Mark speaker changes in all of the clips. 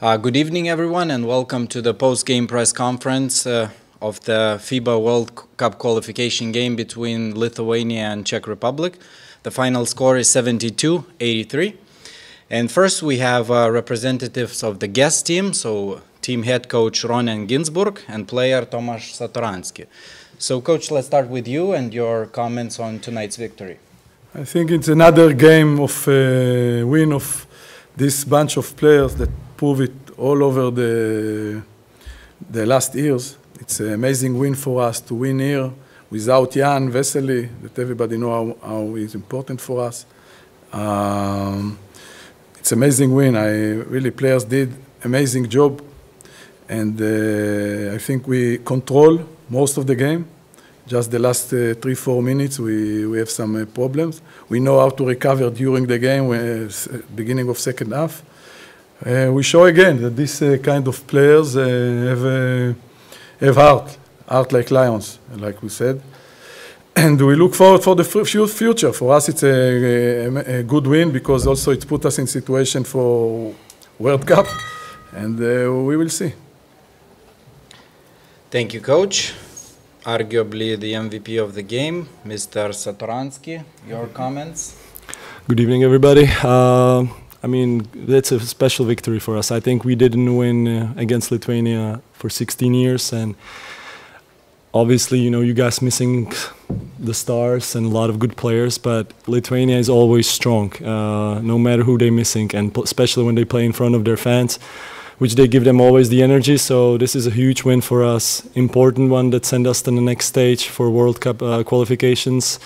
Speaker 1: Good evening, everyone, and welcome to the post-game press conference of the FIBA World Cup qualification game between Lithuania and Czech Republic. The final score is 72-83. And first we have representatives of the guest team, so team head coach Ronen Ginsburg and player Tomasz Satoranski. So coach, let's start with you and your comments on tonight's victory.
Speaker 2: I think it's another game of win of this bunch of players that prove it all over the last years. It's an amazing win for us to win here without Jan Vesely, that everybody know how he's important for us. It's an amazing win. Really, players did amazing job, and I think we control most of the game. Just the last 3-4 minutes, we have some problems. We know how to recover during the game, beginning of second half. We show again that this kind of players have heart like lions, like we said. And we look forward for the future. For us, it's a good win because also it put us in situation for World Cup, and we will see.
Speaker 1: Thank you, coach. Arguably the MVP of the game, Mr. Satoranski, your comments?
Speaker 3: Good evening, everybody. I mean, that's a special victory for us. I think we didn't win against Lithuania for 16 years, and obviously, you know, you guys missing the stars and a lot of good players, but Lithuania is always strong, no matter who they're missing, and especially when they play in front of their fans, which they give them always the energy. So this is a huge win for us, important one that send us to the next stage for World Cup qualifications.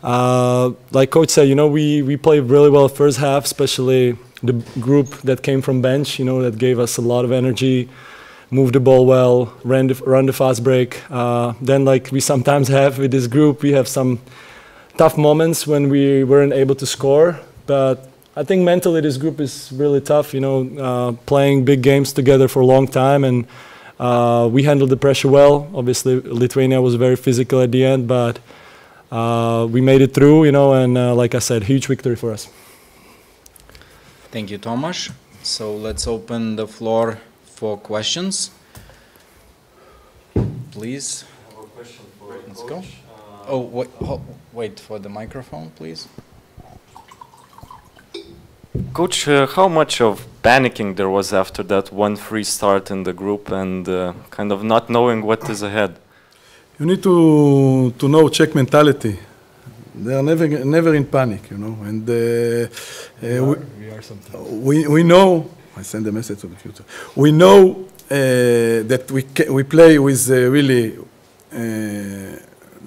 Speaker 3: Like coach said, you know, we played really well first half, especially the group that came from bench, you know, that gave us a lot of energy, moved the ball well, run the fast break. Then, like we sometimes have with this group, we have some tough moments when we weren't able to score, but I think mentally this group is really tough, you know, playing big games together for a long time, and we handled the pressure well. Obviously, Lithuania was very physical at the end, but we made it through, you know, and like I said, huge victory for us.
Speaker 1: Thank you, Tomasz. So let's open the floor for questions. Please.
Speaker 4: I have a question for
Speaker 1: Let's
Speaker 4: coach.
Speaker 1: go. Wait for the microphone, please.
Speaker 4: Coach, how much of panicking there was after that 1-3 start in the group and kind of not knowing what is ahead?
Speaker 2: You need to know Czech mentality. They are never in panic, you know. And
Speaker 3: we are sometimes.
Speaker 2: We know. I send a message to the future. We know that we play with really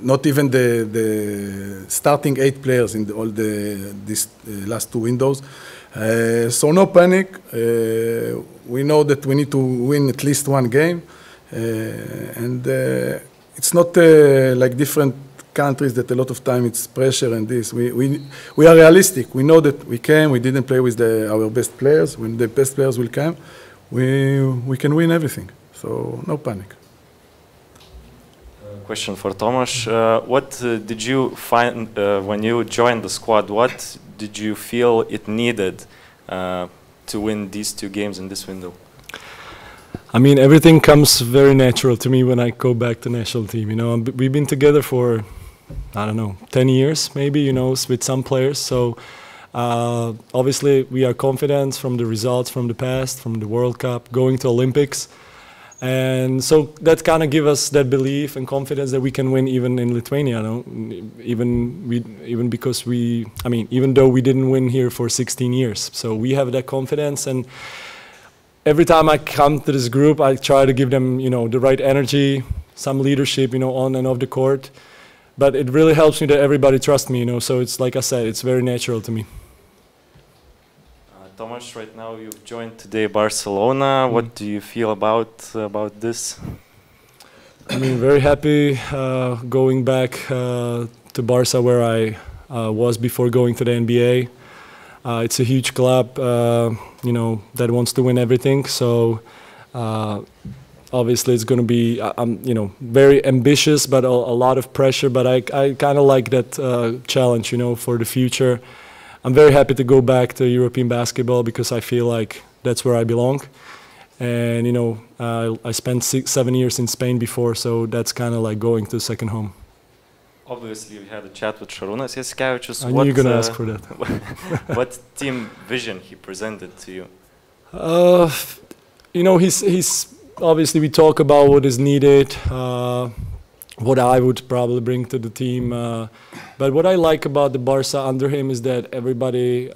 Speaker 2: not even the starting 8 players in these last 2 windows. So no panic. We know that we need to win at least 1 game, and it's not like different countries that a lot of time it's pressure and this. We are realistic. We know that we didn't play with our best players. When the best players will come, we can win everything. So no panic.
Speaker 4: Question for Tomasz. What did you find when you joined the squad? What did you feel it needed to win these 2 games in this window?
Speaker 3: I mean, everything comes very natural to me when I go back to national team. You know, we've been together for, I don't know, 10 years maybe, you know, with some players. So obviously we are confident from the results from the past, from the World Cup, going to Olympics. And so that kind of gives us that belief and confidence that we can win even in Lithuania. You know? Even because even though we didn't win here for 16 years. So we have that confidence, and every time I come to this group, I try to give them, you know, the right energy, some leadership, you know, on and off the court. But it really helps me that everybody trusts me, you know. So it's like I said, it's very natural to me.
Speaker 4: Tomasz, right now you've joined today Barcelona. What do you feel about this?
Speaker 3: I mean, very happy going back to Barca where I was before going to the NBA. It's a huge club, you know, that wants to win everything. So obviously it's going to be, you know, very ambitious, but a lot of pressure. But I kind of like that challenge, you know, for the future. I'm very happy to go back to European basketball because I feel like that's where I belong. And you know, I spent 7 years in Spain before, so that's kind of like going to second home.
Speaker 4: Obviously, you had a chat with Šarūnas Jasikevičius.
Speaker 3: I knew you were going to ask for that.
Speaker 4: What team vision he presented to you?
Speaker 3: You know, he's obviously, we talk about what is needed, what I would probably bring to the team. But what I like about the Barca under him is that everybody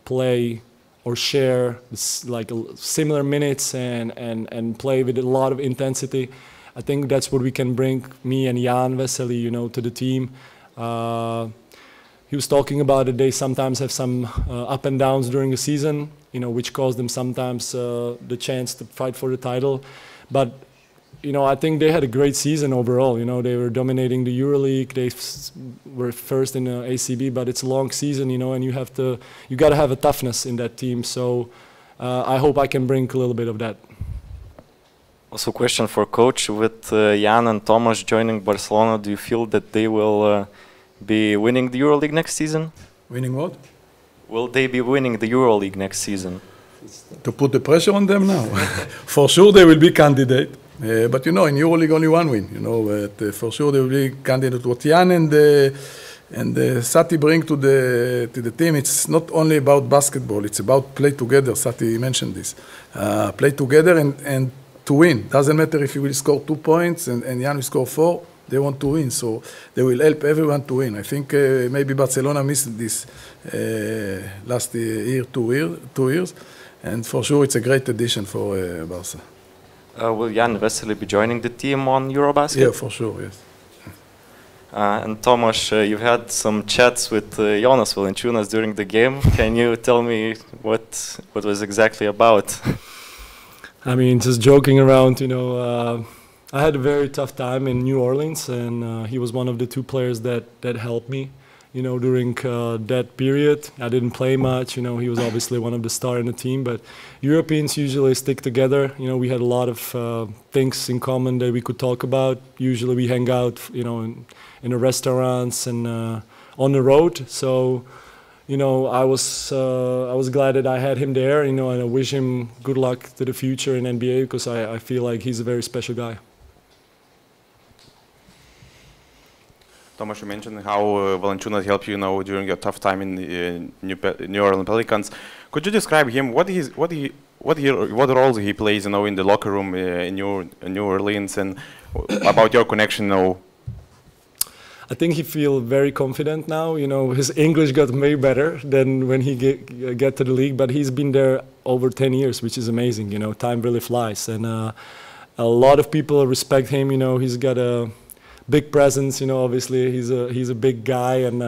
Speaker 3: play or share like similar minutes and play with a lot of intensity. I think that's what we can bring, me and Jan Vesely, you know, to the team. He was talking about it, they sometimes have some up and downs during the season, you know, which caused them sometimes the chance to fight for the title. But, you know, I think they had a great season overall. You know, they were dominating the EuroLeague, they were first in the ACB, but it's a long season, you know, and you got to have a toughness in that team. So I hope I can bring a little bit of that.
Speaker 4: Also, question for coach, with Jan and Tomas joining Barcelona, do you feel that they will be winning the EuroLeague next season?
Speaker 2: Winning what?
Speaker 4: Will they be winning the EuroLeague next season?
Speaker 2: To put the pressure on them now. For sure they will be candidate. But you know, in EuroLeague only one win. You know, for sure they will be candidate. What Jan and Sati bring to the team, it's not only about basketball, it's about play together. Sati mentioned this. Play together and to win. Doesn't matter if you will score 2 points and Jan will score 4, they want to win. So they will help everyone to win. I think maybe Barcelona missed this last year, 2 years. And for sure it's a great addition for Barca.
Speaker 4: Will Jan Vesely be joining the team on EuroBasket?
Speaker 2: Yeah, for sure, yes.
Speaker 4: And Tomas, you've had some chats with Jonas Valančiūnas during the game. Can you tell me what was exactly about?
Speaker 3: I mean, just joking around, you know, I had a very tough time in New Orleans, and he was one of the 2 players that helped me, you know, during that period. I didn't play much, you know, he was obviously one of the stars in the team, but Europeans usually stick together. You know, we had a lot of things in common that we could talk about. Usually we hang out, you know, in the restaurants and on the road. So, you know, I was glad that I had him there, you know, and I wish him good luck to the future in NBA because I feel like he's a very special guy.
Speaker 5: Tomas, you mentioned how Valančiūnas helped you know during your tough time in New Orleans Pelicans. Could you describe him? What roles he plays, you know, in the locker room in New Orleans, and about your connection, you know?
Speaker 3: I think he feels very confident now. You know, his English got way better than when he get to the league, but he's been there over 10 years, which is amazing. You know, time really flies, and a lot of people respect him. You know, he's got a big presence. You know, obviously he's a big guy, and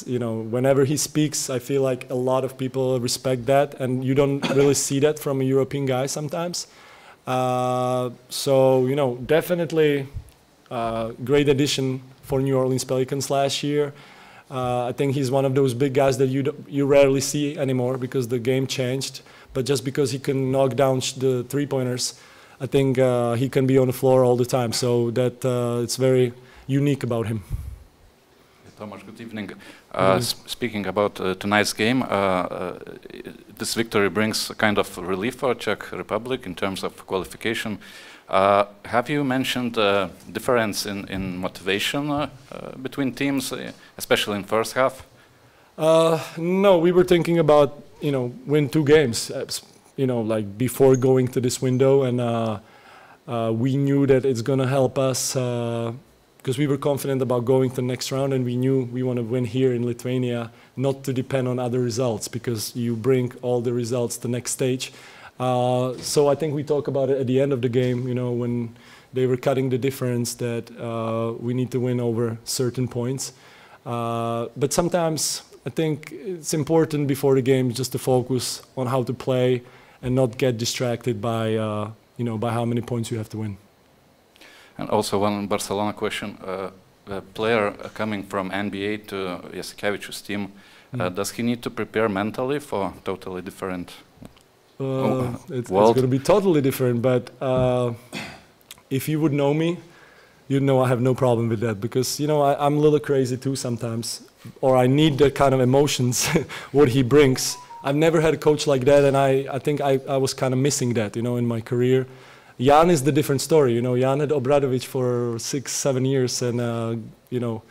Speaker 3: you know, whenever he speaks, I feel like a lot of people respect that, and you don't really see that from a European guy sometimes. So you know, definitely. Great addition for New Orleans Pelicans last year. I think he's one of those big guys that you rarely see anymore because the game changed. But just because he can knock down the three-pointers, I think he can be on the floor all the time. So that it's very unique about him.
Speaker 6: Tomas, good evening. Speaking about tonight's game, this victory brings a kind of relief for Czech Republic in terms of qualification. Have you mentioned difference in motivation between teams, especially in first half?
Speaker 3: No, we were thinking about, you know, win 2 games, you know, like before going to this window, and we knew that it's going to help us because we were confident about going to the next round, and we knew we want to win here in Lithuania, not to depend on other results, because you bring all the results to the next stage. So I think we talk about it at the end of the game, you know, when they were cutting the difference that we need to win over certain points. But sometimes I think it's important before the game just to focus on how to play and not get distracted by, you know, by how many points you have to win.
Speaker 6: And also one Barcelona question, a player coming from NBA to Jasikevičius' team, does he need to prepare mentally for totally different
Speaker 3: it's going to be totally different, but if you would know me, you'd know I have no problem with that, because, you know, I'm a little crazy too sometimes, or I need the kind of emotions what he brings I've never had a coach like that, and I think I was kind of missing that, you know, in my career. Jan is the different story, you know. Jan had Obradovic for 6-7 years, and you know,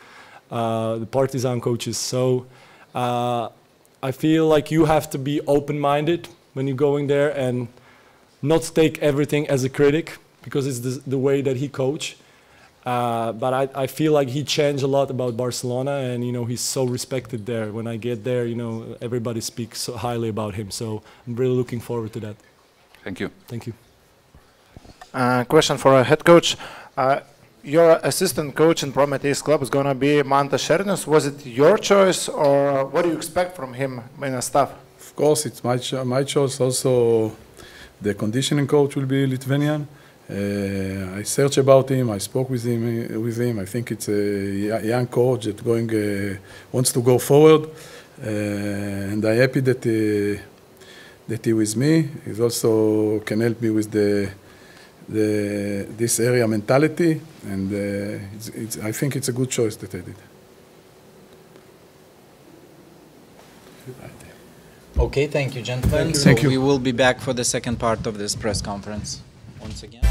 Speaker 3: the Partizan coaches. So I feel like you have to be open-minded when you're going there and not take everything as a critic, because it's the way that he coach. But I feel like he changed a lot about Barcelona, and you know, he's so respected there. When I get there, you know, everybody speaks so highly about him. So I'm really looking forward to that.
Speaker 6: Thank you.
Speaker 3: Thank you.
Speaker 7: Question for a head coach. Your assistant coach in Prometheus Club is going to be Mantas Šernius. Was it your choice, or what do you expect from him in the staff?
Speaker 2: Of course, it's my choice. Also, the conditioning coach will be Lithuanian. I searched about him. I spoke with him. I think it's a young coach that wants to go forward, and I'm happy that he with me. He also can help me with this area mentality, and I think it's a good choice that I did.
Speaker 1: Okay, thank you, gentlemen.
Speaker 2: Thank you.
Speaker 1: We will be back for the second part of this press conference once again.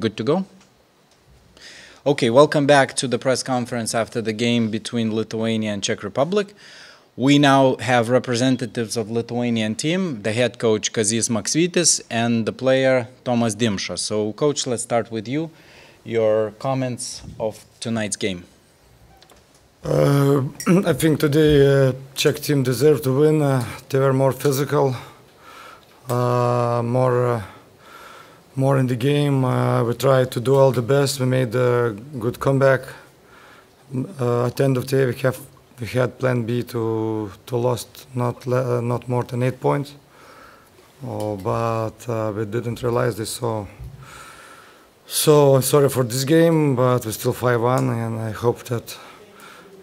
Speaker 1: Good to go? Okay, welcome back to the press conference after the game between Lithuania and Czech Republic. We now have representatives of Lithuanian team, the head coach Kazys Maksvytis and the player Tomas Dimša. So, coach, let's start with you. Your comments of tonight's game.
Speaker 8: I think today Czech team deserved to win. They were more physical, more in the game. We tried to do all the best. We made a good comeback. At the end of the day, we had plan B to lost not more than 8 points. But we didn't realize this. So So sorry for this game, but we're still 5-1, and I hope that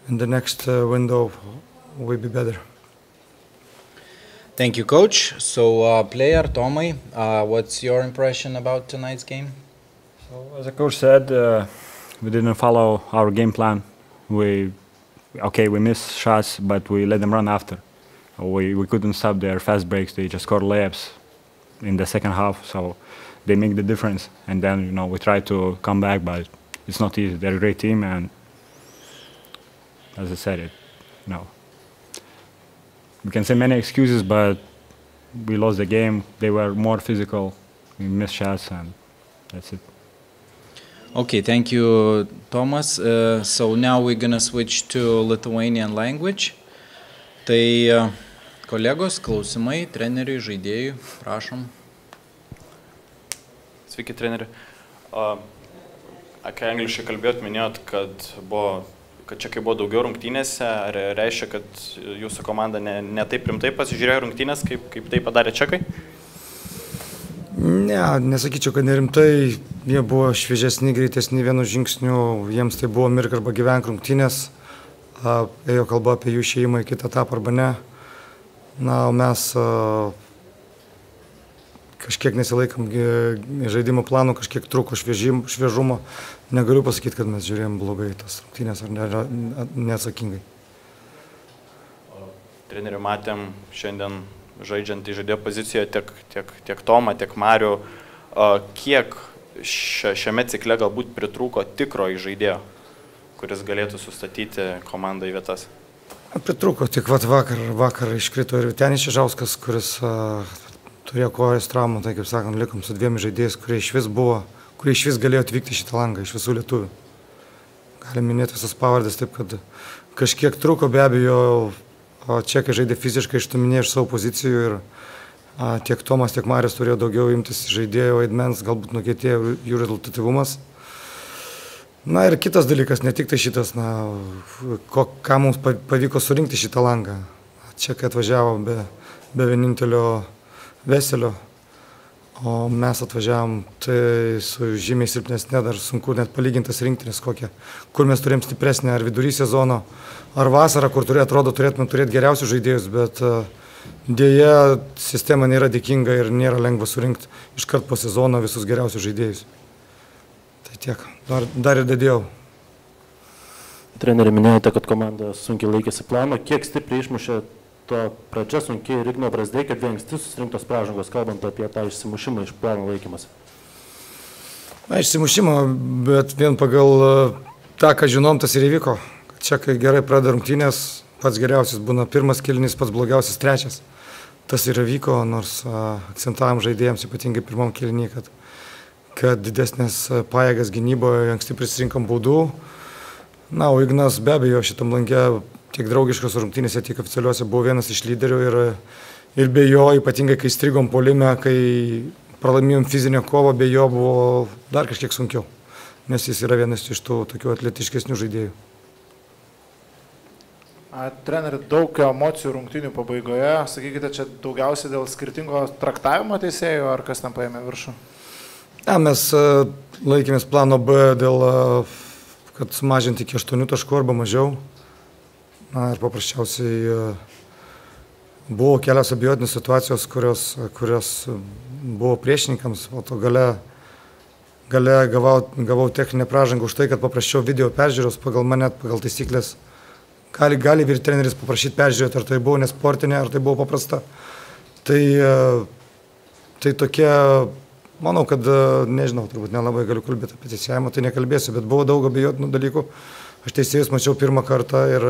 Speaker 8: in the next window we'll be better.
Speaker 1: Thank you, Coach. So, player Tomai, what's your impression about tonight's game?
Speaker 9: So, as the coach said, we didn't follow our game plan. We missed shots, but we let them run after. We couldn't stop their fast breaks. They just scored layups in the second half, so they make the difference. And then, we try to come back, but it's not easy. They're a great team, and as I said, we can say many excuses, but we lost the game. They were more physical. We missed shots, and that's it.
Speaker 1: Okay, thank you, Tomas. So now we're gonna switch to Lithuanian language. Tai kolegos, klausimai, treneriui, žaidėjui, prašom.
Speaker 4: Sveiki, treneri. Kai angliškai kalbėjot, minėjot, kad čekai buvo daugiau rungtynėse, ar reiškia, kad jūsų komanda ne taip rimtai pasižiūrėjo rungtynės, kaip tai padarė čekai?
Speaker 8: Ne, nesakyčiau, kad nerimtai, jie buvo šviežesni, greitesni vienu žingsniu, jiems tai buvo mirk arba gyvenk rungtynės, ėjo kalba apie jų išėjimą į kitą etapą arba ne. Na, o mes kažkiek nesilaikom žaidimo planų, kažkiek trūko šviežumo. Negaliu pasakyti, kad mes žiūrėjom blogai tas rungtynės ar neatsakingai.
Speaker 4: Trenerių matėm šiandien žaidžiant į žaidėjo pozicijoje tiek Tomą, tiek Marių. Kiek šiame cikle galbūt pritrūko tikro žaidėjo, kuris galėtų sustatyti komandą į vietas?
Speaker 8: Pritrūko, tik vakar iškrito ir Vytenis Čižauskas, kuris turėjo kojos traumą, tai kaip sakant, likom su 2 žaidėjais, kurie iš vis galėjo atvykti šitą langą, iš visų lietuvių. Galim minėti visas pavardės, taip kad kažkiek trūko, be abejo, čekai žaidė fiziškai ištuminė iš savo pozicijų ir tiek Tomas, tiek Marius turėjo daugiau imtis žaidėjo vaidmens, galbūt nukentėjo jų rezultatyvumas. Na ir kitas dalykas, ne tik tai šitas, ką mums pavyko surinkti šitą langą. Čekai atvažiavo be vienintelio Veselio, o mes atvažiavom tai su žymiai silpnesnė, dar sunku net palygintas rinktinės kokią, kur mes turėjom stipresnę ar vidury sezono, ar vasarą, kur turėtume turėti geriausius žaidėjus, bet dėja sistema nėra dėkinga ir nėra lengva surinkti iškart po sezono visus geriausius žaidėjus. Tai tiek, dar ir dėdėjau.
Speaker 10: Treneri, minėjote, kad komanda sunkiai laikėsi plano. Kiek stipriai išmušė to pradžia sunkiai ir Igno Brazdai, kad vien anksti susirinktos pražangos, kalbant apie tą išsimušimą iš plano laikymas?
Speaker 8: Na, išsimušimą, bet vien pagal tą, ką žinom, tas ir įvyko. Čekai gerai pradeda rungtynės, pats geriausias būna pirmas kėlinys, pats blogiausias trečias. Tas ir įvyko, nors akcentavom žaidėjams, ypatingai pirmam kėlinį, kad didesnės pajėgas gynyboje anksti prisirinkom baudų. Na, o Ignas be abejo šitam lange tiek draugiškos rungtynėse, tiek oficialiuose buvo vienas iš lyderių ir be jo, ypatingai kai strigom puolime, kai pralaimėjom fizinę kovą, be jo buvo dar kažkiek sunkiau, nes jis yra vienas iš tų tokių atletiškesnių žaidėjų.
Speaker 7: Treneri, daug emocijų rungtynių pabaigoje, sakykite, čia daugiausiai dėl skirtingo traktavimo teisėjų, ar kas tam paėmė viršų?
Speaker 8: Ja, mes laikėmės plano B dėl, kad sumažinti iki 8 taškų arba mažiau. Na ir paprasčiausiai buvo kelios abejotinos situacijos, kurios buvo priešininkams, o to gale gavau techninę pražangą už tai, kad paprašiau video peržiūros pagal mane, pagal taisyklės. Gali vyr treneris paprašyti peržiūrėti, ar tai buvo nesportinė, ar tai buvo paprasta. Tai tokia, manau, kad, nežinau, turbūt nelabai galiu kalbėti apie teisėjimą, tai nekalbėsiu, bet buvo daug abejotinų dalykų. Aš teisėjus mačiau pirmą kartą ir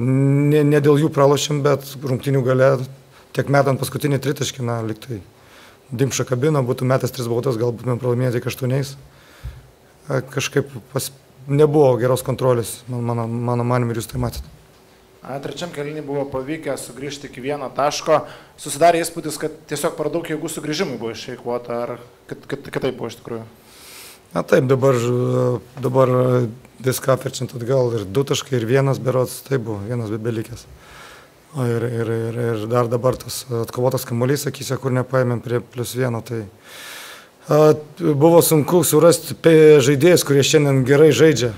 Speaker 8: ne dėl jų pralošėm, bet rungtynių gale, tiek metant paskutinį tritaškį, lyg tai Dimša kabino, būtų metas 3 baudas, galbūt mes pralaimėję tik 8. Kažkaip nebuvo geros kontrolės, mano manimu, ir jūs tai matėte.
Speaker 7: Trečiam kėlinį buvo pavykę sugrįžti iki 1 taško. Susidarė įspūdis, kad tiesiog per daug jėgų sugrįžimui buvo išeikvota, ar kitaip buvo iš tikrųjų?
Speaker 8: Na taip, dabar viską apverčiant atgal ir 2 taškai ir 1 berods, tai buvo 1 belikęs. Ir dar dabar tas atkovotas kamuolys, sakysia, kur nepaėmėm prie +1, tai Buvo sunku surasti žaidėjus, kurie šiandien gerai žaidžia.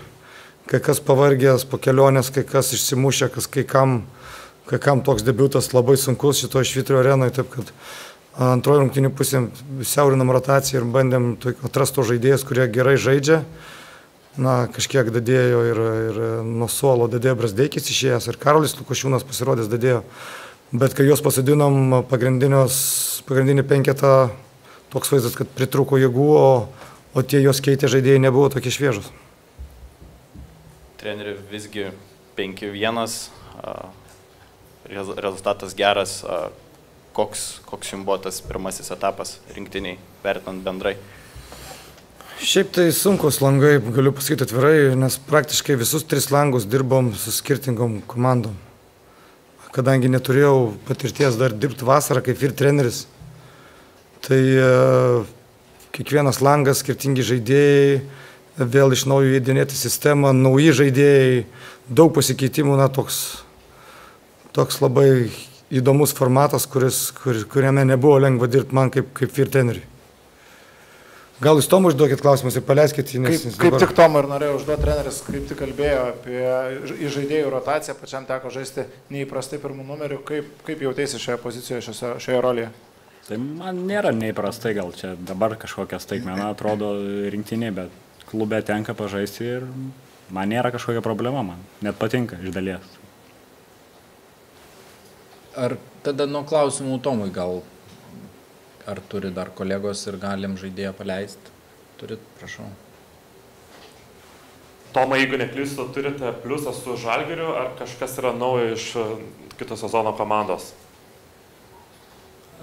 Speaker 8: Kai kas pavargęs po kelionės, kai kas išsimušė, kai kam toks debiutas labai sunkus šito Švyturio arenoje, taip kad antroji rungtynių pusė siaurinam rotaciją ir bandėm atrasti to žaidėjus, kurie gerai žaidžia. Na, kažkiek dadėjo ir nuo suolo dadėjo Brazdeikis išėjęs ir Karolis Lukošiūnas pasirodęs dadėjo. Bet kai juos pasodinom pagrindinį penketą, toks vaizdas, kad pritrūko jėgų, o tie jos keitė žaidėjai nebuvo tokie šviežus.
Speaker 4: Treneri, visgi 5-1, rezultatas geras. Koks jums buvo tas pirmasis etapas rinktiniai, vertinant bendrai?
Speaker 8: Šiaip tai sunkus langai, galiu pasakyti atvirai, nes praktiškai visus 3 langus dirbom su skirtingom komandom. Kadangi neturėjau patirties dar dirbti vasarą kaip ir treneris, tai kiekvienas langas, skirtingi žaidėjai, vėl iš naujo įdėnėti sistemą, nauji žaidėjai, daug pasikeitimų, na, toks labai įdomus formatas, kuriame nebuvo lengva dirbti man kaip ir treneriui. Gal jūs Tomui užduokit klausimus ir paleiskit jį.
Speaker 7: Kaip tik Tomui ir norėjau užduoti, treneris kaip tik kalbėjo apie žaidėjų rotaciją, pačiam teko žaisti neįprastai pirmų numerių. Kaip jautėsi šioje pozicijoje, šioje rolėje?
Speaker 9: Tai man nėra neįprastai, gal čia dabar kažkokia staigmena atrodo rinktiniai, bet klube tenka pažaisti ir man nėra kažkokia problema, man net patinka iš dalies.
Speaker 1: Ar tada nuo klausimų Tomui gal? Ar turi dar kolegos ir galim žaidėją paleisti? Turit, prašau.
Speaker 11: Toma, jeigu neklystu, turite pliusą su Žalgiriu, ar kažkas yra naujo iš kito sezono komandos?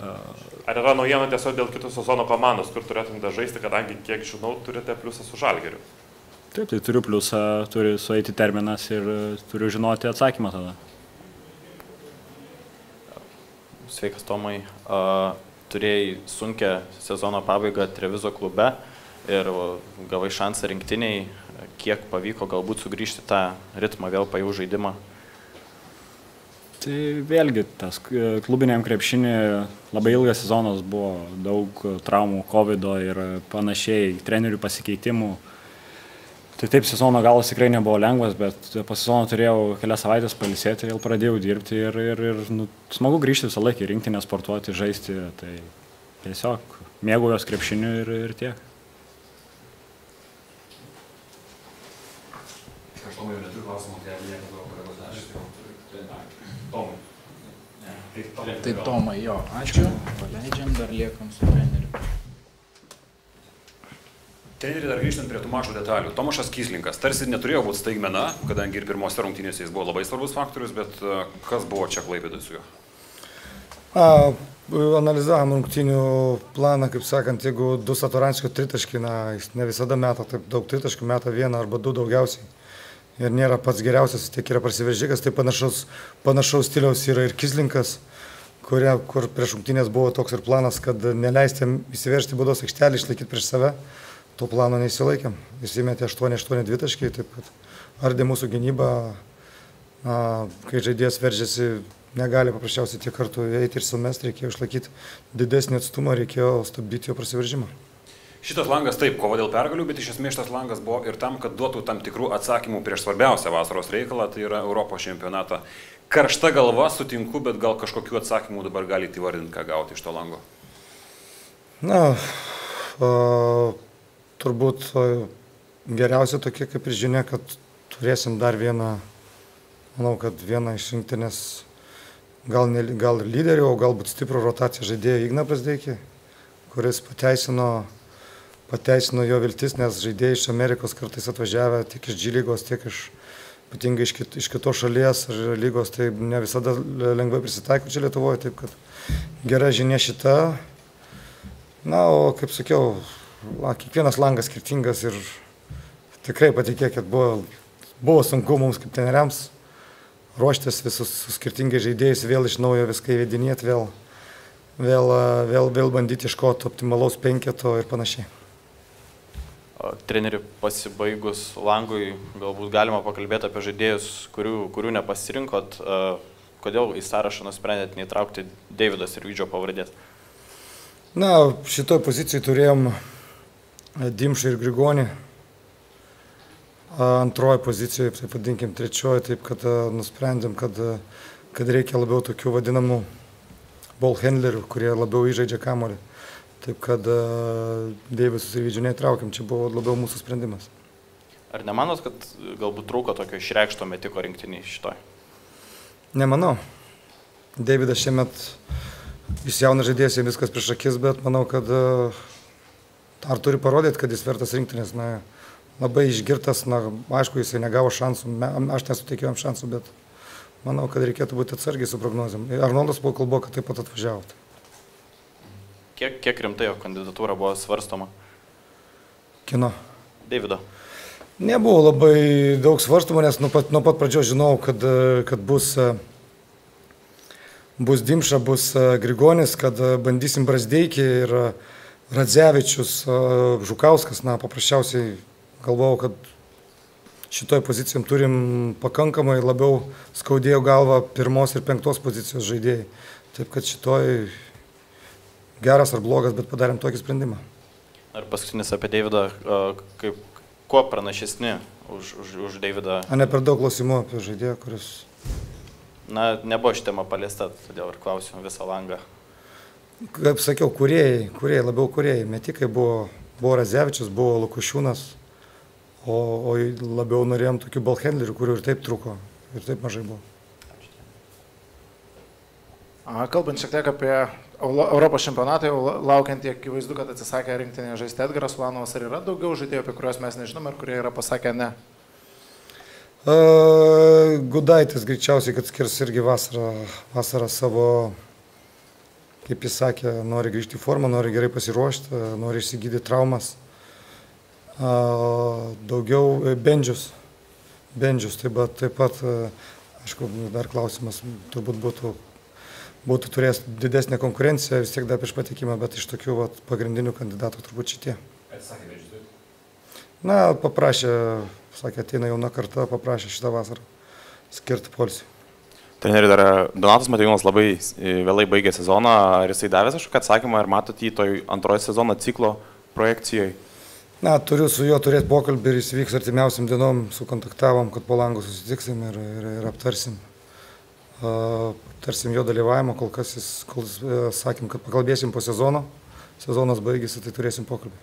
Speaker 11: Ar yra naujiena tiesiog dėl kito sezono komandos, kur turėtumėte žaisti, kadangi, kiek žinau, turite pliusą su Žalgiriu?
Speaker 9: Taip, tai turiu pliusą, turi sueiti terminas ir turiu žinoti atsakymą tada.
Speaker 4: Sveikas, Tomai. Turėjai sunkę sezono pabaigą Trevizo klube ir gavai šansą rinktiniai. Kiek pavyko galbūt sugrįžti tą ritmą, vėl pajau žaidimą?
Speaker 9: Tai vėlgi, tas klubiniam krepšinį labai ilgas sezonas buvo, daug traumų, covido ir panašiai, trenerių pasikeitimų. Tai taip, sezono galas tikrai nebuvo lengvas, bet po sezono turėjau kelias savaitės pailsėti ir vėl pradėjau dirbti ir smagu grįžti visą laiką į rinktinę, sportuoti, žaisti. Tai tiesiog mėgaujos krepšiniu ir tiek.
Speaker 12: Aš Tomai jau neturiu klausimų, tai jeigu nieko kolegos Tomai.
Speaker 1: Tai Tomai, jo, ačiū. Paleidžiam, dar liekam su treneriu.
Speaker 12: Treneri, dar grįžtant prie tų mažų detalių. Tomašas Kyslinkas tarsi neturėjo būti staigmena, kadangi ir pirmose rungtynėse jis buvo labai svarbus faktorius, bet kas buvo čia Klaipėdoj su juo?
Speaker 8: Analizavom rungtynių planą, kaip sakant, jeigu 2 Satoranskio tritaškai, jis ne visada meta taip daug tritaškų, meta 1 arba 2 daugiausiai. Ir nėra pats geriausias, tiek yra prasiveržikas, tai panašaus stiliaus yra ir Kyslinkas, kur prieš rungtynės buvo toks ir planas, kad neleisti įsiveržti baudos aikštelį, išlaikyti prieš save. To plano neįsilaikėm. Jis įmetė 8-8 dvitaškiai, taip kad ardė mūsų gynybą, kai žaidėjas veržėsi, negali paprasčiausiai tiek kartų eiti ir sumesti, reikėjo išlaikyti didesnį atstumą, reikėjo stabdyti jo prasiveržimą.
Speaker 12: Šitas langas taip, kova dėl pergalių, bet iš esmės šitas langas buvo ir tam, kad duotų tam tikrų atsakymų prieš svarbiausią vasaros reikalą, tai yra Europos čempionatą. Karšta galva, sutinku, bet gal kažkokių atsakymų dabar galite įvardinti, ką gauti iš to lango?
Speaker 8: Turbūt geriausia tokia kaip ir žinia, kad turėsim dar vieną, manau, kad vieną iš rinktinės gal lyderių, o galbūt stiprų rotaciją žaidėją Igną Brazdeikį, kuris pateisino jo viltis, nes žaidėjai iš Amerikos kartais atvažiavę tiek iš G lygos, tiek ypatingai iš kitos šalies ar lygos, tai ne visada lengvai prisitaiko čia Lietuvoje, taip kad gera žinia šita. Na, o kaip sakiau, kiekvienas langas skirtingas ir tikrai patikėkit, buvo sunku mums kaip treneriams ruoštis visus su skirtingai žaidėjais, vėl iš naujo viską įvedinėti, vėl bandyti iškoti optimalaus penketo ir panašiai.
Speaker 4: Treneri, pasibaigus langui, galbūt galima pakalbėti apie žaidėjus, kurių nepasirinkot. Kodėl į sąrašą nusprendėt neįtraukti Deividos ir Vydžio pavardės?
Speaker 8: Na, šitoj pozicijai turėjom Dimšą ir Grigonį. Antroji pozicijoje, taip vadinkim, trečioji, taip kad nusprendėm, kad reikia labiau tokių vadinamų ball handlerių, kurie labiau įžaidžia kamuolį. Taip kad Deivisus ir Vydžių neįtraukėm, čia buvo labiau mūsų sprendimas.
Speaker 4: Ar nemanot, kad galbūt trūko tokio išreikšto metiko rinktinį šitoj?
Speaker 8: Nemanau. Deividas šiemet, jis jaunas žaidėjas, jam viskas prieš akis, bet manau, kad ar turi parodyti, kad jis vertas rinktinės. Na, labai išgirtas, na, aišku, jisai negavo šansų, aš nesuteikiau jam šansų, bet manau, kad reikėtų būti atsargiai su prognozėm. Arnoldas buvo kalbo, kad taip pat atvažiavo.
Speaker 4: Kiek rimtai jo kandidatūra buvo svarstoma?
Speaker 8: Kino.
Speaker 4: Deivido.
Speaker 8: Nebuvo labai daug svarstoma, nes nuo pat pradžios žinau, kad bus Dimša, bus Grigonis, kad bandysim Brazdeikį ir Radzevičius, Žukauskas. Na, paprasčiausiai galvojau, kad šitoj pozicijom turim pakankamai, labiau skaudėjo galvą 1 ir 5 pozicijos žaidėjai. Taip kad šitoj geras ar blogas, bet padarėm tokį sprendimą.
Speaker 4: Ar paskutinis apie Deividą, kuo pranašesni už Deividą?
Speaker 8: Ne per daug klausimų apie žaidėją, kuris...
Speaker 4: Na, nebuvo ši tema paliesta, todėl ir klausiu visą langą.
Speaker 8: Kaip sakiau, kūrėjai, labiau kūrėjai. Metikai buvo Radzevičius, buvo Lukušiūnas, o labiau norėjom tokių ball handlerių, kurių ir taip trūko, ir taip mažai buvo.
Speaker 7: Kalbant šiek tiek apie Europos čempionatą, jau laukiant, tiek įvaizdu, kad atsisakė rinktinėje žaisti Edgaras Ulanovas, ar yra daugiau žaidėjų, apie kuriuos mes nežinome, ir kurie yra pasakę ne?
Speaker 8: Gudaitis greičiausiai, kad skirs irgi vasarą savo, kaip jis sakė, nori grįžti į formą, nori gerai pasiruošti, nori išsigydyti traumas. Daugiau Bendžius, taip pat, aišku, dar klausimas turbūt būtų turėjęs didesnę konkurenciją, vis tiek dar prieš patikimą, bet iš tokių pagrindinių kandidatų turbūt šitie.
Speaker 12: Atsisakė Bendžius?
Speaker 8: Na, paprašė, sakė, ateina jauna karta, paprašė šitą vasarą skirti poilsį.
Speaker 5: Treneri, dar Donatas Matejūnas labai vėlai baigė sezoną, ar jisai davęs kažkokį atsakymą, ar matot jį toj antrojo sezono ciklo projekcijoje?
Speaker 8: Na, turiu su juo turėti pokalbį ir jis vyks artimiausiam dienom, sukontaktavom, kad po langu susitiksim ir aptarsim. Aptarsim jo dalyvavimą, kol sakėm, kad pakalbėsim po sezono, sezonas baigėsi, tai turėsim pokalbį.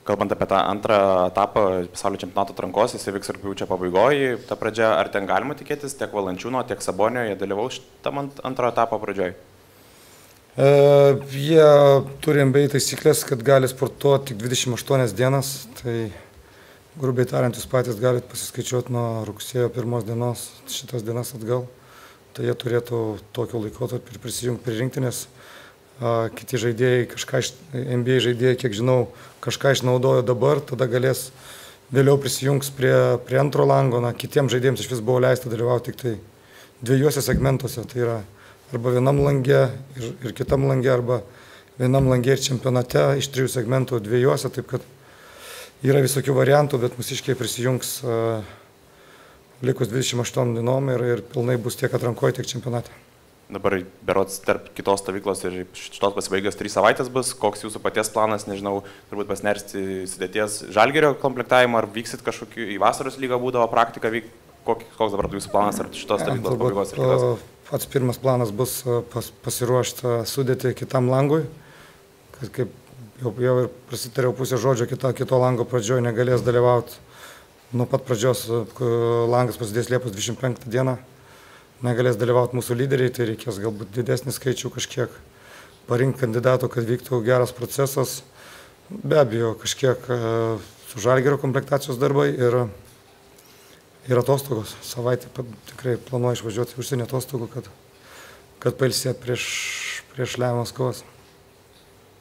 Speaker 5: Kalbant apie tą antrą etapą pasaulio čempionato atrankos, jis vyks rugpjūčio pabaigoje, ta pradžia, ar ten galima tikėtis tiek Valančiūno, tiek Sabonio, jie dalyvaus šitam antrojo etapo pradžioj?
Speaker 8: Jie turi NBA taisyklės, kad gali sportuoti tik 28 dienas, tai grubiai tariant, jūs patys galite pasiskaičiuoti nuo rugsėjo 1 dienos šitas dienas atgal, tai jie turėtų tokio laikotarpį ir prisijungti prie rinktinės. Kiti žaidėjai, NBA žaidėjai, kiek žinau, kažką išnaudojo dabar, tada galės vėliau prisijungs prie antro lango. Na, kitiems žaidėjams iš vis buvo leista dalyvauti tik tai 2 segmentuose, tai yra arba vienam lange ir kitam lange, arba vienam lange ir čempionate iš 3 segmentų 2, taip kad yra visokių variantų, bet mūsiškiai prisijungs likus 28 dienom ir pilnai bus tiek atrankoje, tiek čempionate.
Speaker 5: Dabar berods tarp kitos stovyklos ir šitos pasibaigęs 3 savaitės bus. Koks jūsų paties planas, nežinau, turbūt pasinersti sudėties Žalgirio komplektavimą, ar vyksit kažkokiu į vasaros lygą būdavo praktiką, koks dabar jūsų planas ar šitos stovyklos pabaigos ir kitos?
Speaker 8: Pats pirmas planas bus pasiruošti sudėti kitam langui, kad kaip jau ir prasitariau pusę žodžio, kito lango pradžioje negalės dalyvauti. Nuo pat pradžios langas prasidės Liepos 25 dieną. Negalės dalyvauti mūsų lyderiai, tai reikės galbūt didesnį skaičių kažkiek parinkti kandidatų, kad vyktų geras procesas. Be abejo, kažkiek su Žalgirio komplektacijos darbai ir atostogos. Savaitę tikrai planuoju išvažiuoti į užsienio atostogų, kad pailsėti prieš lemiamas kovas.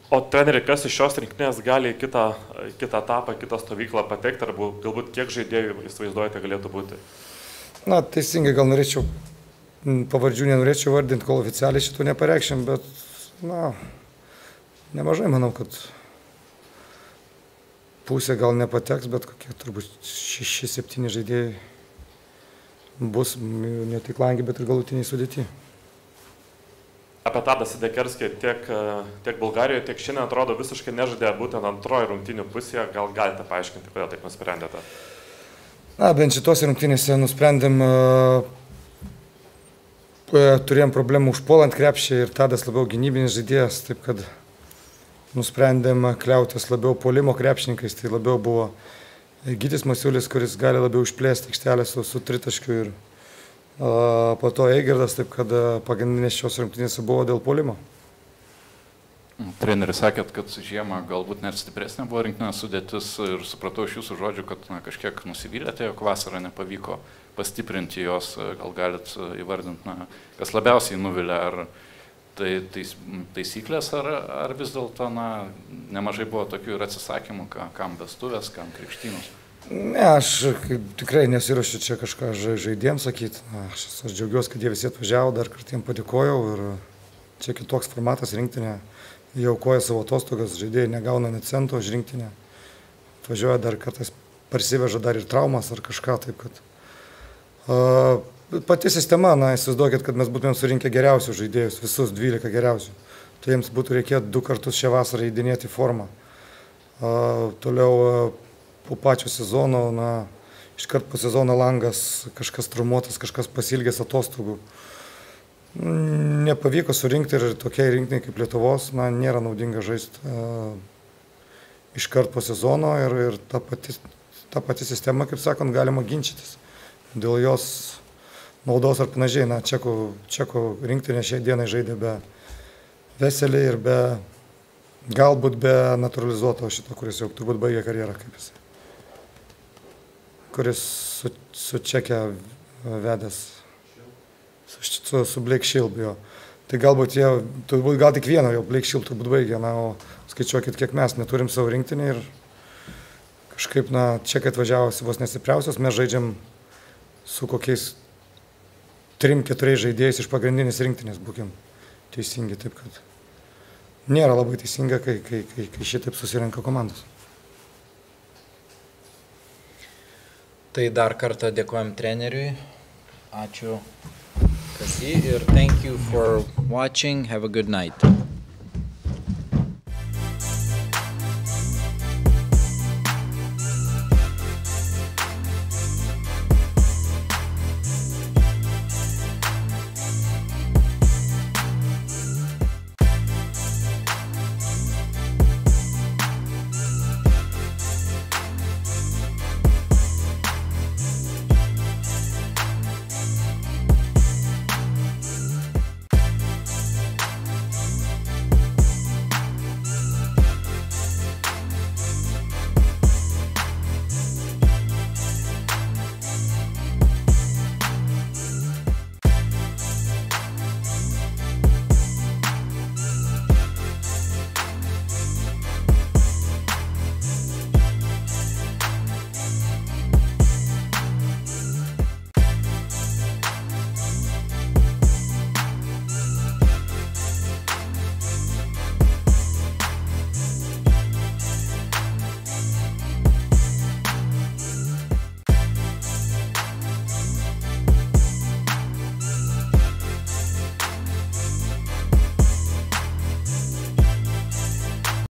Speaker 11: O treneri, kas iš šios rinktinės gali į kitą etapą, kitą stovyklą patekti, ar galbūt kiek žaidėjų įsivaizduojate galėtų būti?
Speaker 8: Na, teisingai, gal norėčiau, pavardžių nenorėčiau vardinti, kol oficialiai šito nepareikšim, bet, na, nemažai manau, kad pusė gal nepateks, bet kokie turbūt 6-7 žaidėjai bus ne tik langi, bet ir galutiniai sudėti.
Speaker 11: apie Tadą Sidekerskį tiek Bulgarijoje, tiek šiandien atrodo visiškai nežaidė būtent antroji rungtynių pusėje. Gal galite paaiškinti, kodėl taip nusprendėte?
Speaker 8: Na, bent šitos rungtynėse nusprendėm, turėjom problemų užpuolant krepšį ir Tadas labiau gynybinis žaidėjas, taip kad nusprendėm kliautis labiau puolimo krepšininkais, tai labiau buvo Gytis Masiulis, kuris gali labiau išplėsti aikštelę su tritaškiu ir po to Eigerdas, taip kad pagrindinės šios rungtynės buvo dėl puolimo.
Speaker 6: Treneris sakėt, kad žiemą galbūt net stipresnė buvo rinktinės sudėtis ir supratau iš jūsų žodžių, kad kažkiek nusivylėte, jog vasarą nepavyko pastiprinti jos. Gal galit įvardinti, kas labiausiai nuvilia, ar tai taisyklės, ar vis dėlto nemažai buvo tokių ir atsisakymų, kam vestuvės, kam krikštynus?
Speaker 8: Ne, aš tikrai nesiruošiu čia kažką žaidėjams sakyti. Aš džiaugiuosi, kad jie visi atvažiavo, dar kartą jiems padėkojau ir čia kitoks formatas rinktinė. Jie aukoja savo atostogas, žaidėjai negauna net cento už rinktinę. Atvažiuoja dar kartais, parsiveža dar ir traumas ar kažką, taip kad. Pati sistema, įsivaizduokit, kad mes būtumėm surinkę geriausius žaidėjus, visus 12 geriausių. Tai jiems būtų reikėję 2 kartus šią vasarą įdinėti formą. Toliau po pačio sezono, iškart po sezono langas, kažkas traumuotas, kažkas pasilgęs atostogų. Nepavyko surinkti ir tokiai rinktiniai kaip Lietuvos, nėra naudinga žaisti iškart po sezono ir ta pati sistema, kaip sakant, galima ginčytis. Dėl jos naudos ar panašiai, Čekų rinktinė šiai dienai žaidė be Veselį ir galbūt be naturalizuoto šito, kuris jau turbūt baigė karjerą, kaip jis. Kuris su Čekė vedęs. Su Blake Shield jo. Tai galbūt gal tik vieną jau Blake Shield turbūt baigė, o skaičiuokit, kiek mes neturim savo rinktinį ir kažkaip, Čekai atvažiavosi vos nestipriausios, mes žaidžiam su kokiais 3-4 žaidėjais iš pagrindinės rinktinės, būkim teisingi, taip kad nėra labai teisinga, kai šitaip susirenka komandos.
Speaker 1: Tai dar kartą dėkojam treneriui. Ačiū. Ir thank you for watching. Have a good night.